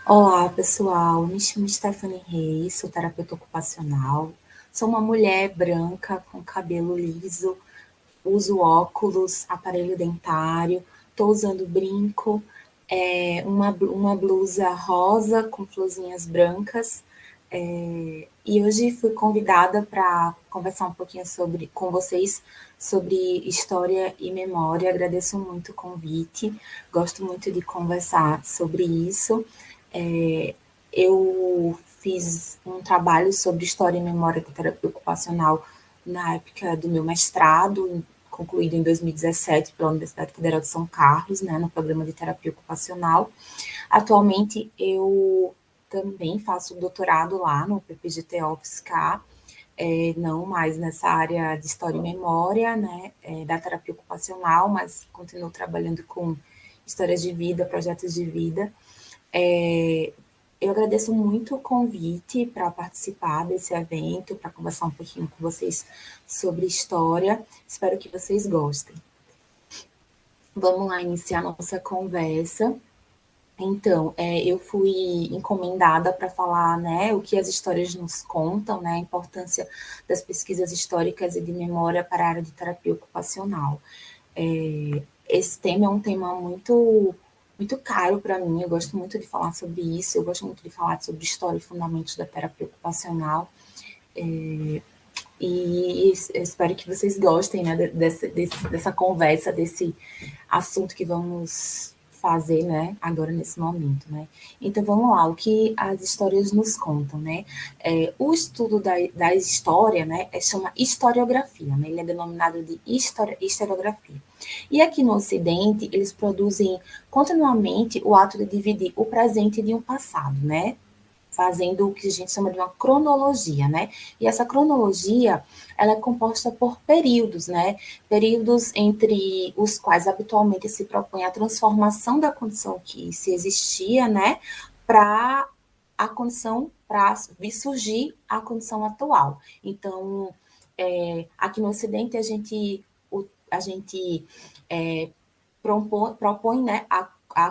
Olá, pessoal. Me chamo Stephanie Reis, sou terapeuta ocupacional. Sou uma mulher branca com cabelo liso, uso óculos, aparelho dentário, estou usando brinco, uma blusa rosa com florzinhas brancas. E hoje fui convidada para conversar um pouquinho com vocês sobre história e memória. Agradeço muito o convite, gosto muito de conversar sobre isso. É, eu fiz um trabalho sobre história e memória da terapia ocupacional na época do meu mestrado, concluído em 2017 pela Universidade Federal de São Carlos, né, no programa de terapia ocupacional. Atualmente, eu também faço doutorado lá no PPGT UFSCar, não mais nessa área de história e memória, né, da terapia ocupacional, mas continuo trabalhando com histórias de vida, projetos de vida. Eu agradeço muito o convite para participar desse evento, para conversar um pouquinho com vocês sobre história. Espero que vocês gostem. Vamos lá iniciar nossa conversa. Então, eu fui encomendada para falar, né, o que as histórias nos contam, né, a importância das pesquisas históricas e de memória para a área de terapia ocupacional. Esse tema é um tema muito caro para mim, eu gosto muito de falar sobre isso, eu gosto muito de falar sobre história e fundamentos da terapia ocupacional, e espero que vocês gostem, né, dessa conversa, desse assunto que vamos fazer, né, agora nesse momento, né. Então vamos lá, o que as histórias nos contam, né. O estudo da história, né, chama historiografia, né, ele é denominado de historiografia. E aqui no Ocidente, eles produzem continuamente o ato de dividir o presente de um passado, né, fazendo o que a gente chama de uma cronologia, né? E essa cronologia, ela é composta por períodos, né? Períodos entre os quais habitualmente se propõe a transformação da condição que se existia, né, para a condição, para vir surgir a condição atual. Então, aqui no Ocidente, a gente propõe, né, a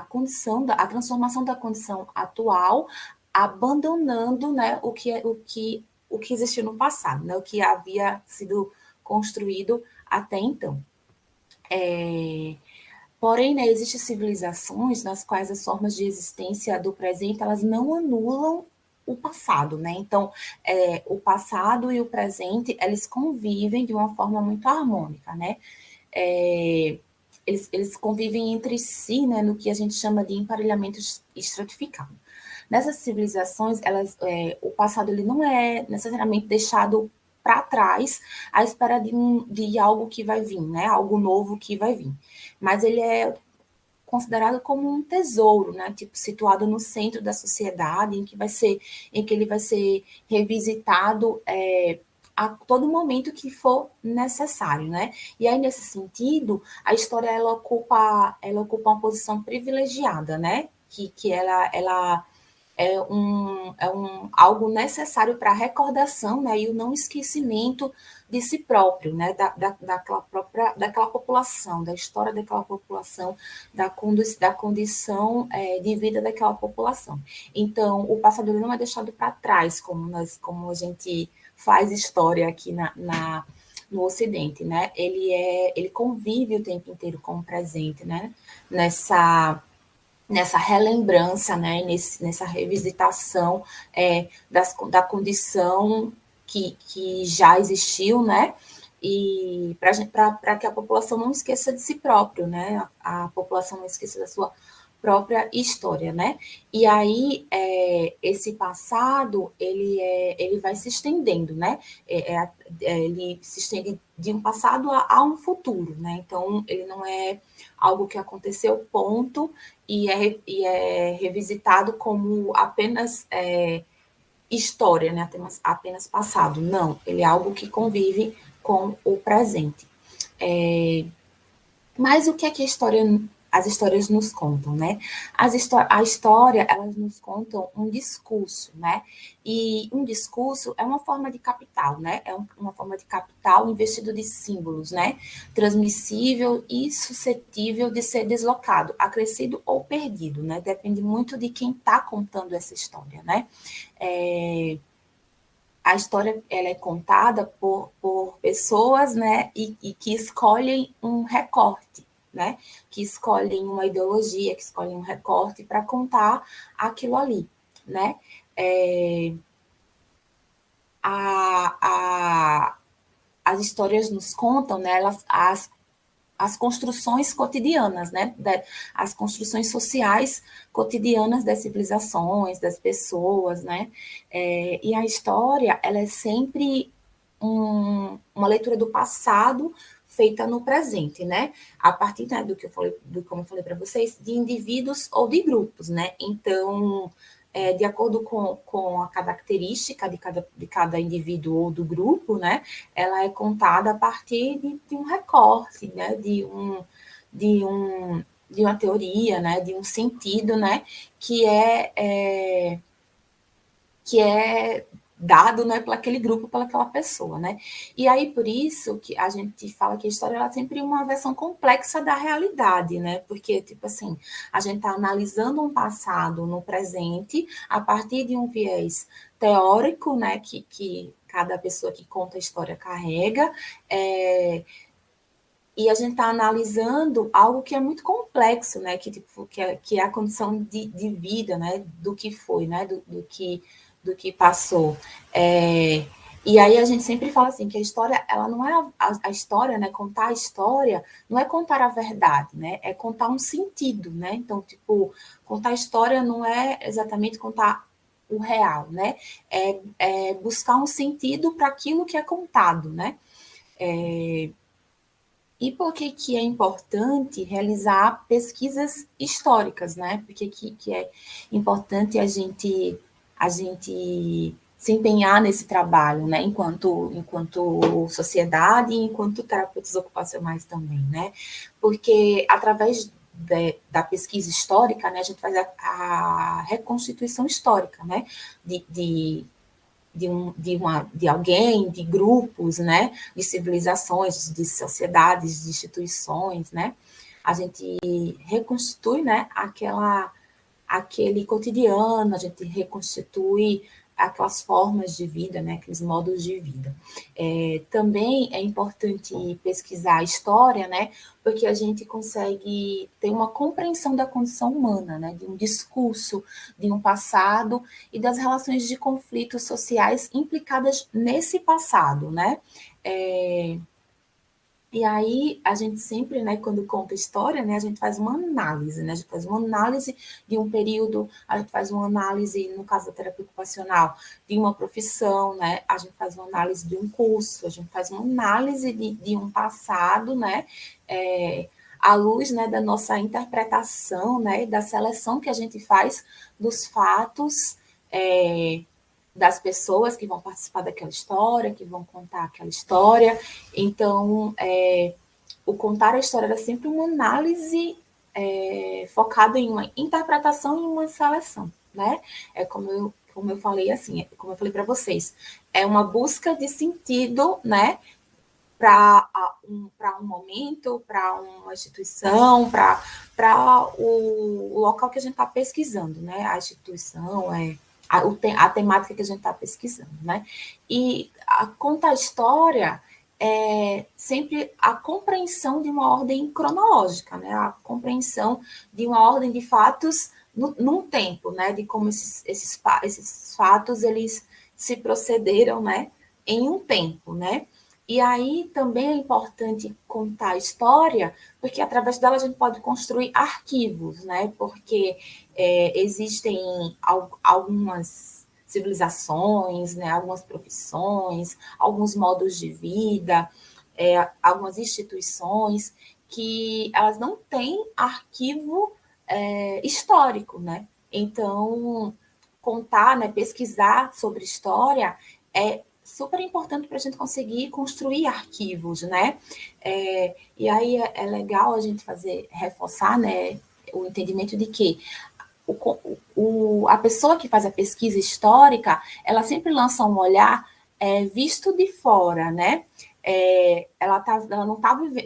transformação da condição atual, abandonando, né, o que existiu no passado, né, o que havia sido construído até então. Porém, né, existem civilizações nas quais as formas de existência do presente elas não anulam o passado, né? Então, o passado e o presente eles convivem de uma forma muito harmônica, né? Eles convivem entre si, né, no que a gente chama de emparelhamento estratificado. Nessas civilizações, o passado ele não é necessariamente deixado para trás à espera de algo que vai vir, né, algo novo que vai vir. Mas ele é considerado como um tesouro, né, tipo situado no centro da sociedade, em que ele vai ser revisitado a todo momento que for necessário, né? E aí nesse sentido, a história ela ocupa uma posição privilegiada, né? Que ela é algo necessário para a recordação, né, e o não esquecimento de si próprio, né, daquela população, da história daquela população, da condição de vida daquela população. Então, o passado não é deixado para trás, como a gente faz história aqui no Ocidente, né? Ele convive o tempo inteiro com o presente, né? Nessa relembrança, né, nessa revisitação da condição que já existiu, né, e para que a população não esqueça de si próprio, né, a população não esqueça da sua própria história, né? E aí esse passado ele vai se estendendo, né? Ele se estende de um passado a um futuro, né? Então ele não é algo que aconteceu ponto e é revisitado como apenas história, né? Apenas passado. Não, ele é algo que convive com o presente. Mas o que é que a história as histórias nos contam, né? A história, elas nos contam um discurso, né? E um discurso é uma forma de capital, né? Uma forma de capital investido de símbolos, né? Transmissível e suscetível de ser deslocado, acrescido ou perdido, né? Depende muito de quem está contando essa história, né? A história ela é contada por pessoas, né, e que escolhem um recorte, né, que escolhem uma ideologia, que escolhem um recorte para contar aquilo ali, né. É, a, a, as histórias nos contam, né, as construções cotidianas, né, as construções sociais cotidianas das civilizações, das pessoas, né, e a história, ela é sempre uma leitura do passado feita no presente, né, a partir, né, do que eu falei, como eu falei para vocês, de indivíduos ou de grupos, né, então, de acordo com a característica de cada indivíduo ou do grupo, né, ela é contada a partir de um recorte, né, de, um, de uma teoria, né, de um sentido, né, que é dado, né, por aquele grupo, pelaquela pessoa, né? E aí, por isso que a gente fala que a história ela é sempre uma versão complexa da realidade, né? Porque, tipo assim, a gente está analisando um passado no presente a partir de um viés teórico, né, que cada pessoa que conta a história carrega, e a gente está analisando algo que é muito complexo, né? Que é a condição de vida, né? Do que foi, né? Do que passou. E aí a gente sempre fala assim que a história, ela não é a história, né? Contar a história não é contar a verdade, né? É contar um sentido, né? Então, tipo, contar a história não é exatamente contar o real, né? É buscar um sentido para aquilo que é contado, né? E por que, que é importante realizar pesquisas históricas, né? Por que é importante a gente se empenhar nesse trabalho, né? Enquanto sociedade e enquanto terapeutas ocupacionais também, né? Porque através da pesquisa histórica, né, a gente faz a reconstituição histórica, né? De alguém, de grupos, né, de civilizações, de sociedades, de instituições, né, a gente reconstitui, né, aquele cotidiano, a gente reconstitui aquelas formas de vida, né, aqueles modos de vida. Também é importante pesquisar a história, né, porque a gente consegue ter uma compreensão da condição humana, né, de um discurso, de um passado e das relações de conflitos sociais implicadas nesse passado, né. E aí, a gente sempre, né, quando conta história, né, a gente faz uma análise, né, a gente faz uma análise de um período, a gente faz uma análise, no caso da terapia ocupacional, de uma profissão, né, a gente faz uma análise de um curso, a gente faz uma análise de um passado, né, à luz, né, da nossa interpretação, né, da seleção que a gente faz dos fatos, das pessoas que vão participar daquela história, que vão contar aquela história. Então, o contar a história era sempre uma análise focada em uma interpretação e uma seleção, né? É como eu falei assim, como eu falei para vocês, é uma busca de sentido, né? Para um momento, para uma instituição, para o local que a gente está pesquisando, né? A instituição, a temática que a gente está pesquisando, né? E contar a história é sempre a compreensão de uma ordem cronológica, né? A compreensão de uma ordem de fatos num tempo, né? De como esses fatos eles se procederam, né? Em um tempo, né? E aí também é importante contar a história, porque através dela a gente pode construir arquivos, né? Porque existem algumas civilizações, né? Algumas profissões, alguns modos de vida, algumas instituições que elas não têm arquivo histórico, né? Então, contar, né, pesquisar sobre história super importante para a gente conseguir construir arquivos, né? E aí é legal a gente reforçar, né, o entendimento de que a pessoa que faz a pesquisa histórica, ela sempre lança um olhar visto de fora, né? Ela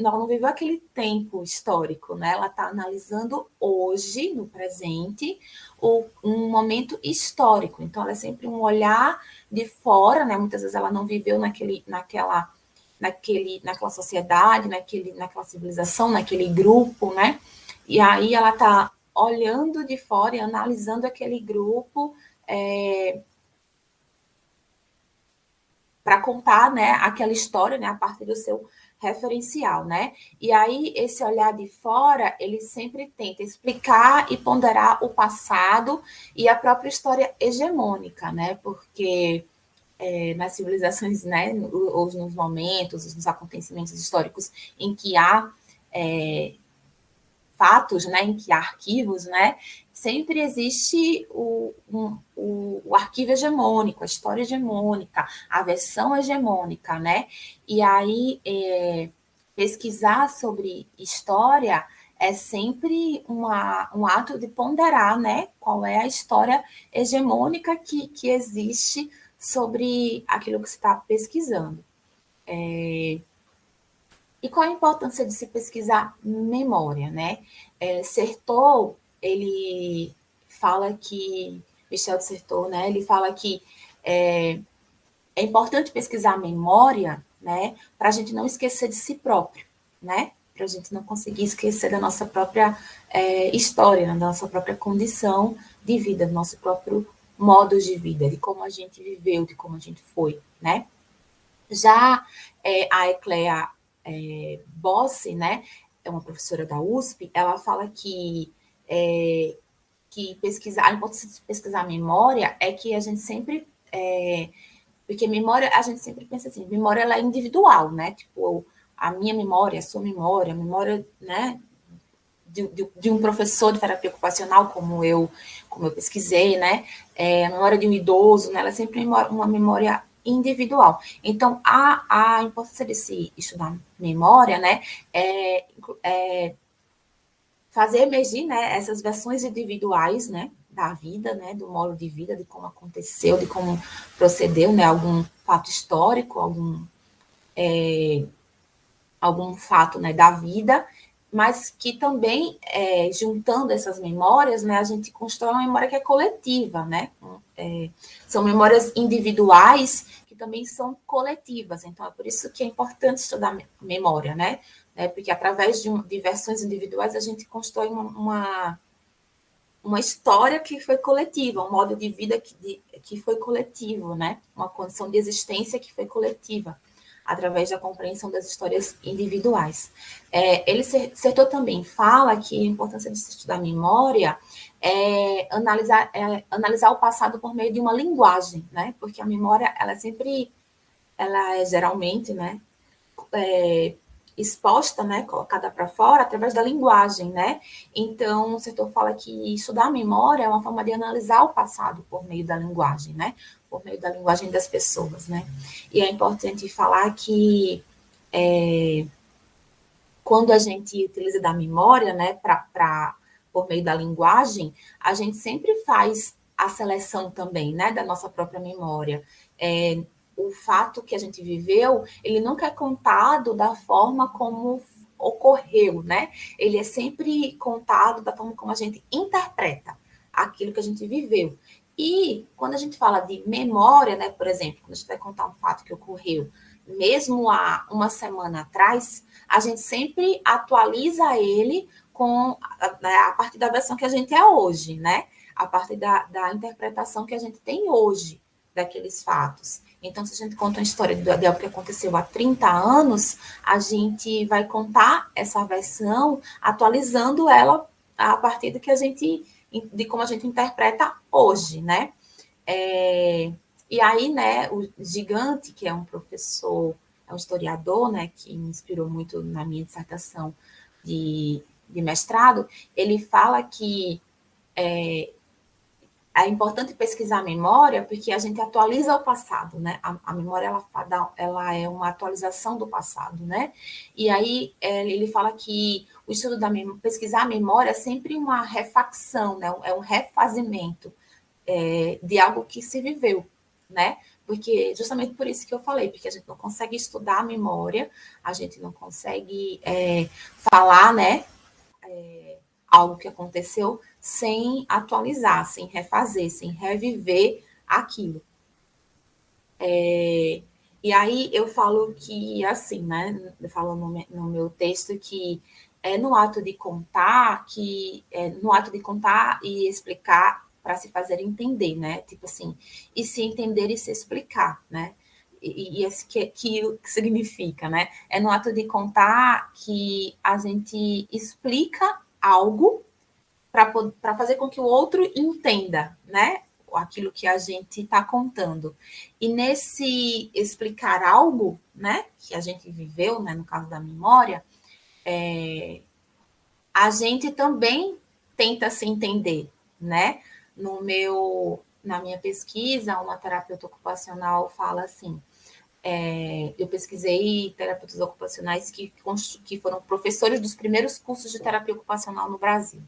não viveu aquele tempo histórico, né? Ela está analisando hoje, no presente, um momento histórico. Então, ela é sempre um olhar de fora, né? Muitas vezes ela não viveu naquela sociedade, naquela civilização, naquele grupo, né? E aí ela está olhando de fora e analisando aquele grupo para contar, né, aquela história, né, a partir do seu referencial, né? E aí esse olhar de fora, ele sempre tenta explicar e ponderar o passado e a própria história hegemônica, né? Porque nas civilizações, né, ou nos momentos, nos acontecimentos históricos em que há fatos, né, em que há arquivos, né, sempre existe o arquivo hegemônico, a história hegemônica, a versão hegemônica, né? E aí pesquisar sobre história é sempre um ato de ponderar, né, qual é a história hegemônica que existe sobre aquilo que você está pesquisando. E qual a importância de se pesquisar memória, né? Certeau, ele fala que, Michel de Certeau, né? Ele fala que é importante pesquisar a memória, né? Para a gente não esquecer de si próprio, né? Para a gente não conseguir esquecer da nossa própria história, né? Da nossa própria condição de vida, do nosso próprio modo de vida, de como a gente viveu, de como a gente foi, né? Já a Ecléa Bossi, né, é uma professora da USP, ela fala que pesquisar, a importância de pesquisar a memória é que a gente sempre, porque memória, a gente sempre pensa assim, memória ela é individual, né, tipo, a minha memória, a sua memória, a memória, né, de um professor de terapia ocupacional, como eu pesquisei, né, a memória de um idoso, né, ela é sempre uma memória individual. Então, a importância de se estudar memória, né, é fazer emergir, né, essas versões individuais, né, da vida, né, do modo de vida, de como aconteceu, de como procedeu, né, algum fato histórico, algum fato, né, da vida, mas que também, juntando essas memórias, né, a gente constrói uma memória que é coletiva, né? São memórias individuais que também são coletivas. Então, é por isso que é importante estudar memória, né? Porque através de versões individuais a gente constrói uma história que foi coletiva, um modo de vida que foi coletivo, né? Uma condição de existência que foi coletiva, através da compreensão das histórias individuais. Certeau também fala que a importância de se estudar memória é analisar o passado por meio de uma linguagem, né? Porque a memória, ela é geralmente, né, exposta, né, colocada para fora através da linguagem, né? Então, o setor fala que estudar a memória é uma forma de analisar o passado por meio da linguagem, né? Por meio da linguagem das pessoas, né? E é importante falar que quando a gente utiliza da memória, né, por meio da linguagem, a gente sempre faz a seleção também, né, da nossa própria memória. O fato que a gente viveu, ele nunca é contado da forma como ocorreu, né? Ele é sempre contado da forma como a gente interpreta aquilo que a gente viveu. E quando a gente fala de memória, né, por exemplo, quando a gente vai contar um fato que ocorreu, mesmo há uma semana atrás, a gente sempre atualiza ele a partir da versão que a gente é hoje, né? A partir da interpretação que a gente tem hoje daqueles fatos. Então, se a gente conta uma história de algo que aconteceu há 30 anos, a gente vai contar essa versão atualizando ela a partir de como a gente interpreta hoje, né? E aí, né, o Gigante, que é um professor, é um historiador, né, que me inspirou muito na minha dissertação de mestrado, ele fala que é importante pesquisar a memória porque a gente atualiza o passado, né? A memória, ela é uma atualização do passado, né? E aí ele fala que o estudo pesquisar a memória é sempre uma refacção, né? É um refazimento de algo que se viveu, né? Porque justamente por isso que eu falei, porque a gente não consegue estudar a memória, a gente não consegue falar, né? Algo que aconteceu sem atualizar, sem refazer, sem reviver aquilo. E aí eu falo que, assim, né? Eu falo no meu texto que é no ato de contar, no ato de contar e explicar para se fazer entender, né? Tipo assim, e se entender e se explicar, né? E esse que significa, né? É no ato de contar que a gente explica algo para fazer com que o outro entenda, né? Aquilo que a gente está contando. E nesse explicar algo, né, que a gente viveu, né, no caso da memória, a gente também tenta se entender, né? Na minha pesquisa, uma terapeuta ocupacional fala assim: eu pesquisei terapeutas ocupacionais que foram professores dos primeiros cursos de terapia ocupacional no Brasil.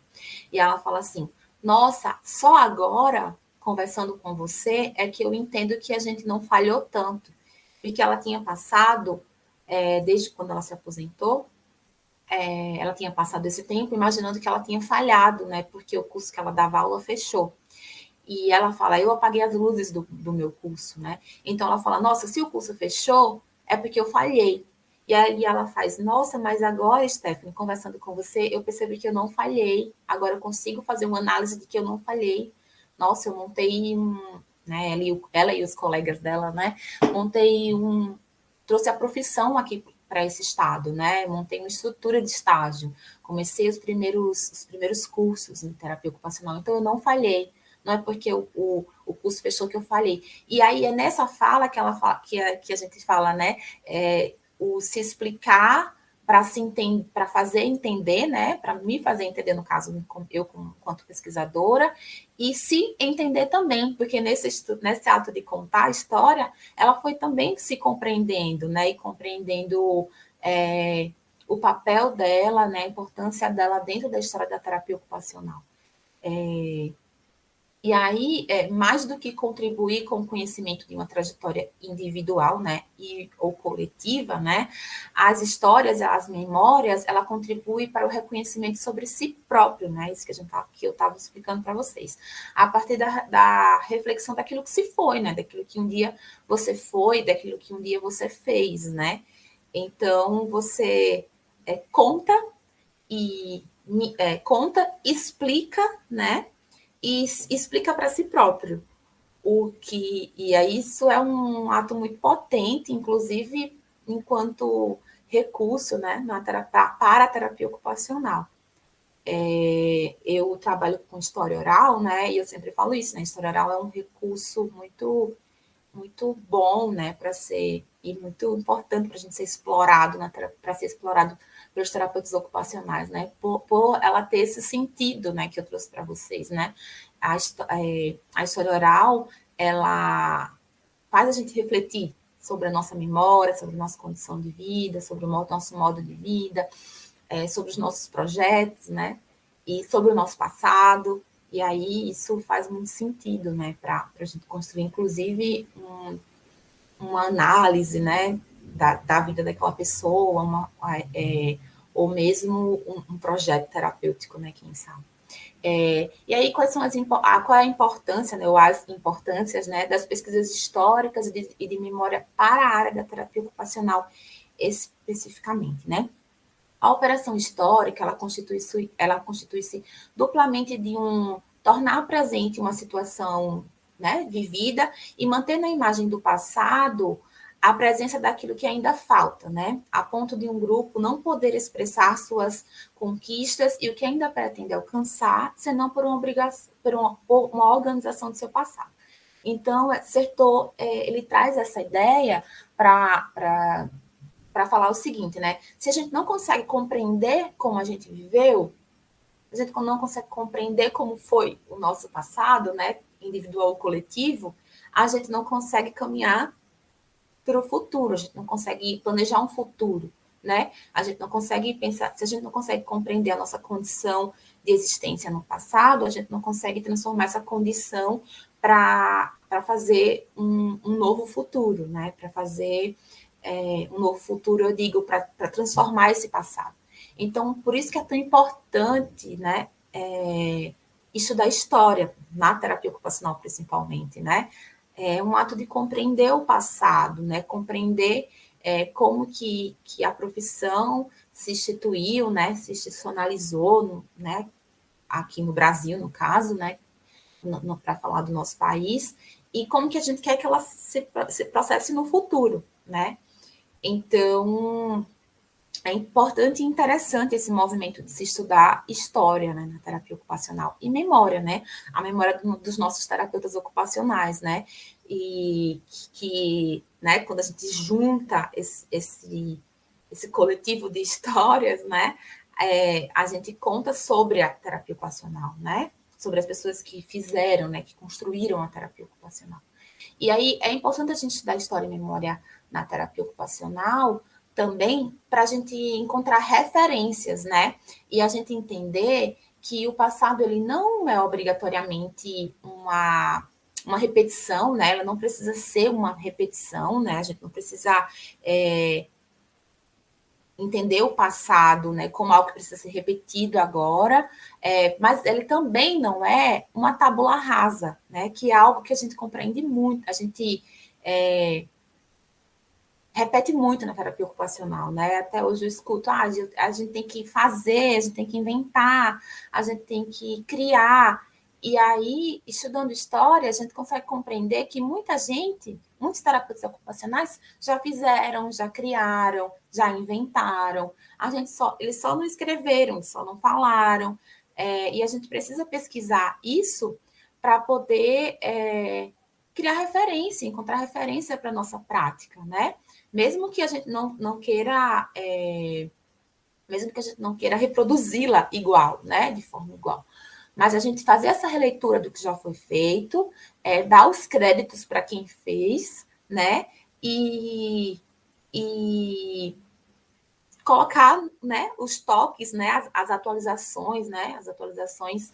E ela fala assim: nossa, só agora, conversando com você, é que eu entendo que a gente não falhou tanto. Porque ela tinha passado, desde quando ela se aposentou, ela tinha passado esse tempo imaginando que ela tinha falhado, né? Porque o curso que ela dava aula fechou. E ela fala, eu apaguei as luzes do meu curso, né? Então ela fala, nossa, se o curso fechou, é porque eu falhei. E aí ela faz, nossa, mas agora, Stephanie, conversando com você, eu percebi que eu não falhei. Agora eu consigo fazer uma análise de que eu não falhei. Nossa, eu montei né, ela e os colegas dela, né? Montei trouxe a profissão aqui para esse estado, né? Montei uma estrutura de estágio. Comecei os primeiros cursos em terapia ocupacional, então eu não falhei. Não é porque o curso fechou que eu falei. E aí é nessa fala que ela fala, que a gente fala, né? O se explicar para fazer entender, né? Para me fazer entender, no caso, eu enquanto pesquisadora, e se entender também, porque nesse ato de contar a história, ela foi também se compreendendo, né? E compreendendo o papel dela, né? A importância dela dentro da história da terapia ocupacional. E aí, mais do que contribuir com o conhecimento de uma trajetória individual, né, ou coletiva, né, as histórias, as memórias, ela contribui para o reconhecimento sobre si próprio, né, isso que eu estava explicando para vocês, a partir da reflexão daquilo que se foi, né, daquilo que um dia você foi, daquilo que um dia você fez, né. Então, você conta conta, explica, né, e explica para si próprio e aí isso é um ato muito potente, inclusive enquanto recurso, né, para a terapia ocupacional. Eu trabalho com história oral, né, e eu sempre falo isso, né, história oral é um recurso muito bom, né, para ser e muito importante para a gente ser explorado, para ser explorado pelos terapeutas ocupacionais, né, por ela ter esse sentido, né, que eu trouxe para vocês, né, a história oral, ela faz a gente refletir sobre a nossa memória, sobre a nossa condição de vida, sobre o nosso modo de vida, sobre os nossos projetos, né, e sobre o nosso passado, e aí isso faz muito sentido, né, para a gente construir, inclusive, uma análise, né, da vida daquela pessoa, ou mesmo um projeto terapêutico, né, quem sabe. E aí, qual é a importância, né, ou as importâncias, né, das pesquisas históricas e de memória para a área da terapia ocupacional especificamente, né? A operação histórica, ela constitui-se duplamente de tornar presente uma situação, né, vivida e manter na imagem do passado a presença daquilo que ainda falta, né, a ponto de um grupo não poder expressar suas conquistas e o que ainda pretende alcançar, senão por uma obrigação, por uma organização do seu passado. Então, Sertor, ele traz essa ideia para falar o seguinte, né? Se a gente não consegue compreender como a gente viveu, a gente não consegue compreender como foi o nosso passado, né? individual ou coletivo, a gente não consegue caminhar para o futuro, a gente não consegue planejar um futuro, né? A gente não consegue pensar, se a gente não consegue compreender a nossa condição de existência no passado, a gente não consegue transformar essa condição para fazer um novo futuro, né? Para fazer um novo futuro, eu digo, para transformar esse passado. Então, por isso que é tão importante, né? Estudar história, na terapia ocupacional principalmente, né? É um ato de compreender o passado, né? Compreender como que a profissão se instituiu, né? Se institucionalizou, né? Aqui no Brasil, no caso, né? Para falar do nosso país, e como que a gente quer que ela se processe no futuro, né? Então, é importante e interessante esse movimento de se estudar história, né, na terapia ocupacional e memória, né? A memória dos nossos terapeutas ocupacionais, né? E que, né, quando a gente junta esse coletivo de histórias, né? A gente conta sobre a terapia ocupacional, né? Sobre as pessoas que fizeram, né, que construíram a terapia ocupacional. E aí é importante a gente estudar história e memória na terapia ocupacional também para a gente encontrar referências, né? E a gente entender que o passado ele não é obrigatoriamente uma repetição, né? Ela não precisa ser uma repetição, né? A gente não precisa entender o passado, né, como algo que precisa ser repetido agora, mas ele também não é uma tábula rasa, né, que é algo que a gente compreende muito, a gente repete muito na terapia ocupacional, né? Até hoje eu escuto, a gente tem que fazer, a gente tem que inventar, a gente tem que criar. E aí, estudando história, a gente consegue compreender que muita gente, muitos terapeutas ocupacionais já fizeram, já criaram, já inventaram. Eles só não escreveram, só não falaram. E a gente precisa pesquisar isso para poder criar referência, encontrar referência para a nossa prática, né? Mesmo que a gente não queira, mesmo que a gente não queira reproduzi-la igual, né, de forma igual. Mas a gente fazer essa releitura do que já foi feito, dar os créditos para quem fez, né, e colocar, né, os toques, né, as atualizações, né, as atualizações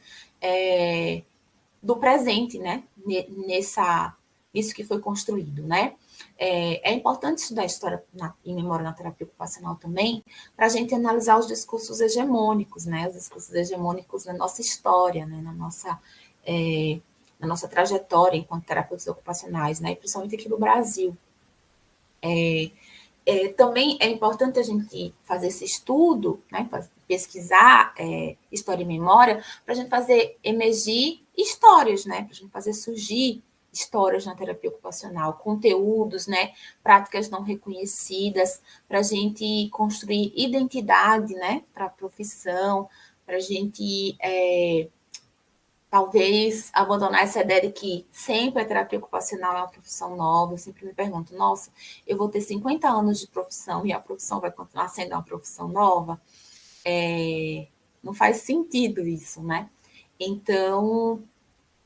do presente, né, nisso que foi construído, né. É importante estudar história em memória na terapia ocupacional também, para a gente analisar os discursos hegemônicos, né, os discursos hegemônicos na nossa história, né, na nossa trajetória enquanto terapeutas ocupacionais, né, principalmente aqui no Brasil. Também é importante a gente fazer esse estudo, né, pesquisar história e memória, para a gente fazer emergir histórias, né, para a gente fazer surgir histórias na terapia ocupacional, conteúdos, né, práticas não reconhecidas, para a gente construir identidade, né, para a profissão, para a gente talvez abandonar essa ideia de que sempre a terapia ocupacional é uma profissão nova. Eu sempre me pergunto, nossa, eu vou ter 50 anos de profissão e a profissão vai continuar sendo uma profissão nova? Não faz sentido isso, né? Então,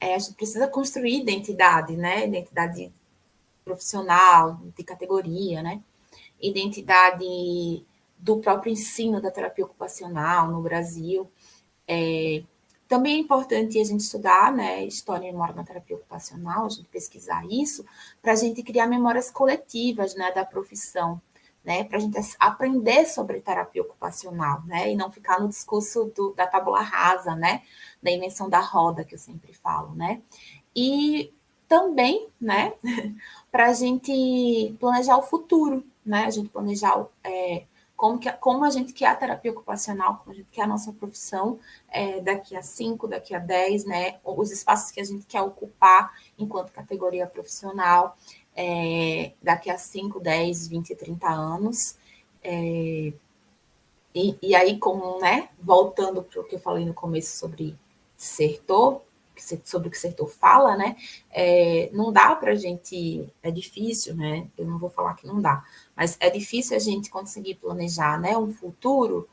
a gente precisa construir identidade, né? Identidade profissional, de categoria, né? Identidade do próprio ensino da terapia ocupacional no Brasil. Também é importante a gente estudar, né, história e memória na terapia ocupacional, a gente pesquisar isso, para a gente criar memórias coletivas, né, da profissão, né, para a gente aprender sobre terapia ocupacional, né, e não ficar no discurso da tábula rasa, né, da invenção da roda, que eu sempre falo, né. E também, né, para a gente planejar o futuro, né, a gente planejar como a gente quer a terapia ocupacional, como a gente quer a nossa profissão daqui a 5, daqui a 10, né? Os espaços que a gente quer ocupar enquanto categoria profissional daqui a 5, 10, 20, 30 anos. E aí, como, né, voltando para o que eu falei no começo sobre Sertor, sobre o que Sertor fala, né, não dá para a gente, é difícil, né, eu não vou falar que não dá, mas é difícil a gente conseguir planejar, né, um futuro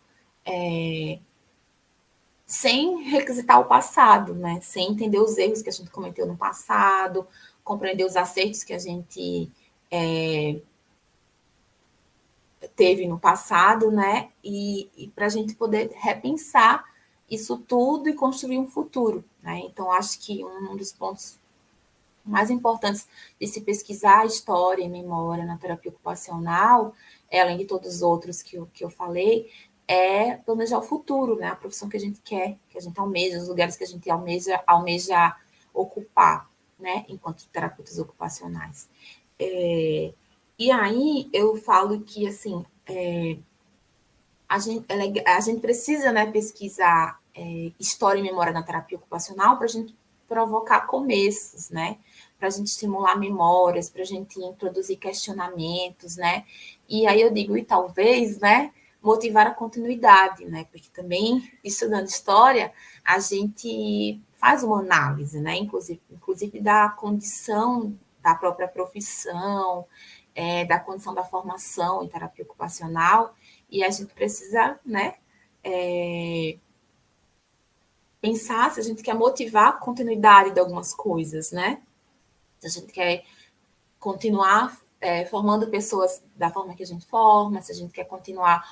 sem requisitar o passado, né? Sem entender os erros que a gente cometeu no passado, compreender os acertos que a gente teve no passado, né? E para a gente poder repensar isso tudo e construir um futuro, né? Então, acho que um dos pontos mais importantes de se pesquisar história e memória na terapia ocupacional, além de todos os outros que eu falei, é planejar o futuro, né? A profissão que a gente quer, que a gente almeja, os lugares que a gente almeja ocupar, né? Enquanto terapeutas ocupacionais. E aí eu falo que, assim, a gente precisa, né, pesquisar história e memória na terapia ocupacional para a gente provocar começos, né? Para a gente estimular memórias, para a gente introduzir questionamentos, né? E aí eu digo, e talvez, né, motivar a continuidade, né? Porque também, estudando história, a gente faz uma análise, né? Inclusive da condição da própria profissão, da condição da formação em terapia ocupacional, e a gente precisa, né, pensar se a gente quer motivar a continuidade de algumas coisas, né? Se a gente quer continuar formando pessoas da forma que a gente forma, se a gente quer continuar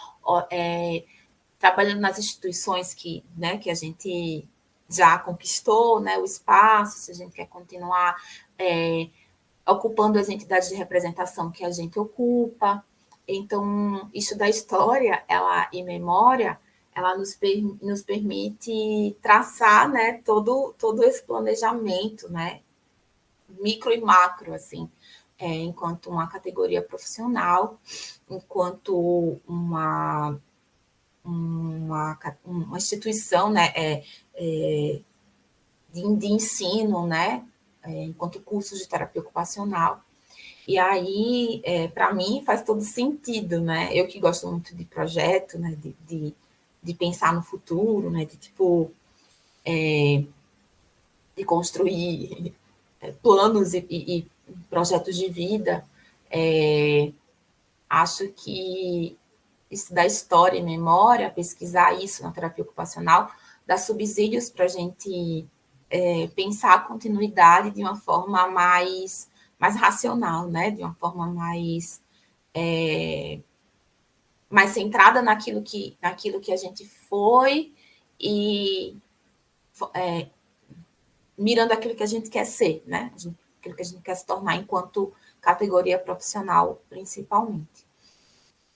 trabalhando nas instituições que a gente já conquistou, né, o espaço, se a gente quer continuar ocupando as entidades de representação que a gente ocupa. Então, isso da história e memória, ela nos permite traçar, né, todo esse planejamento, né, micro e macro, assim, enquanto uma categoria profissional, enquanto uma instituição, né, de ensino, né, enquanto cursos de terapia ocupacional. E aí, para mim, faz todo sentido, né? Eu que gosto muito de projeto, né? De pensar no futuro, né? De, tipo, de construir planos e projetos de vida. Acho que isso da história e memória, pesquisar isso na terapia ocupacional, dá subsídios para a gente pensar a continuidade de uma forma mais racional, né? De uma forma mais centrada naquilo que a gente foi e mirando aquilo que a gente quer ser, né? Aquilo que a gente quer se tornar enquanto categoria profissional, principalmente.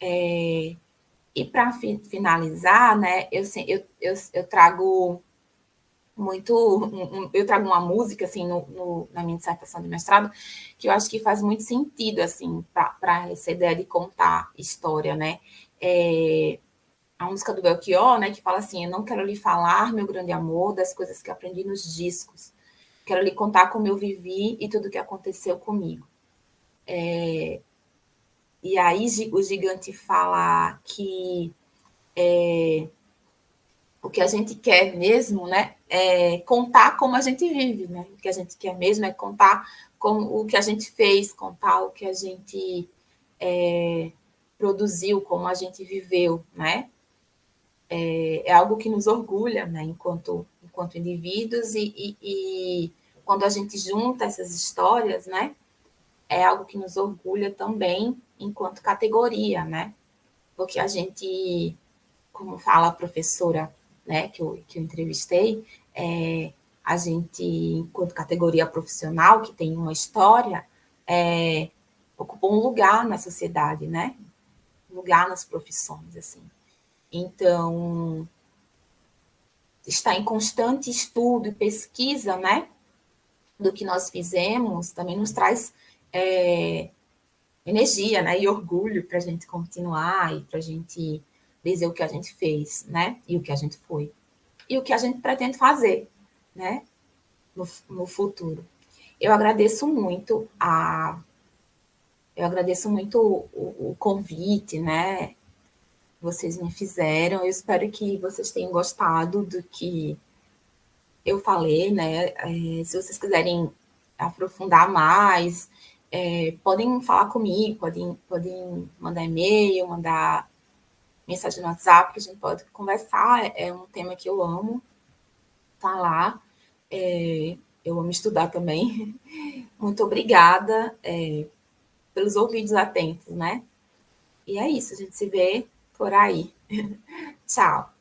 E para finalizar, né, eu trago eu trago uma música assim na minha dissertação de mestrado que eu acho que faz muito sentido assim para essa ideia de contar história, né? A música do Belchior, né, que fala assim: eu não quero lhe falar, meu grande amor, das coisas que aprendi nos discos. Quero lhe contar como eu vivi e tudo o que aconteceu comigo. E aí o gigante fala que o que a gente quer mesmo, né, é contar como a gente vive, né? O que a gente quer mesmo é contar como o que a gente fez, contar o que a gente produziu, como a gente viveu, né? É algo que nos orgulha, né, enquanto indivíduos e quando a gente junta essas histórias, né, é algo que nos orgulha também enquanto categoria, né? Porque a gente, como fala a professora, né, que eu entrevistei, a gente, enquanto categoria profissional, que tem uma história, ocupou um lugar na sociedade, né? Um lugar nas profissões, assim. Então, está em constante estudo e pesquisa, né, do que nós fizemos, também nos traz energia, né, e orgulho para a gente continuar e para a gente dizer o que a gente fez, né, e o que a gente foi. E o que a gente pretende fazer, né, no futuro. Eu agradeço muito o convite, né, que vocês me fizeram. Eu espero que vocês tenham gostado do que eu falei, né? Se vocês quiserem aprofundar mais, podem falar comigo, podem mandar e-mail, mandar mensagem no WhatsApp, que a gente pode conversar. É um tema que eu amo, tá lá. Eu amo estudar também. Muito obrigada pelos ouvidos atentos, né? E é isso, a gente se vê por aí. Tchau.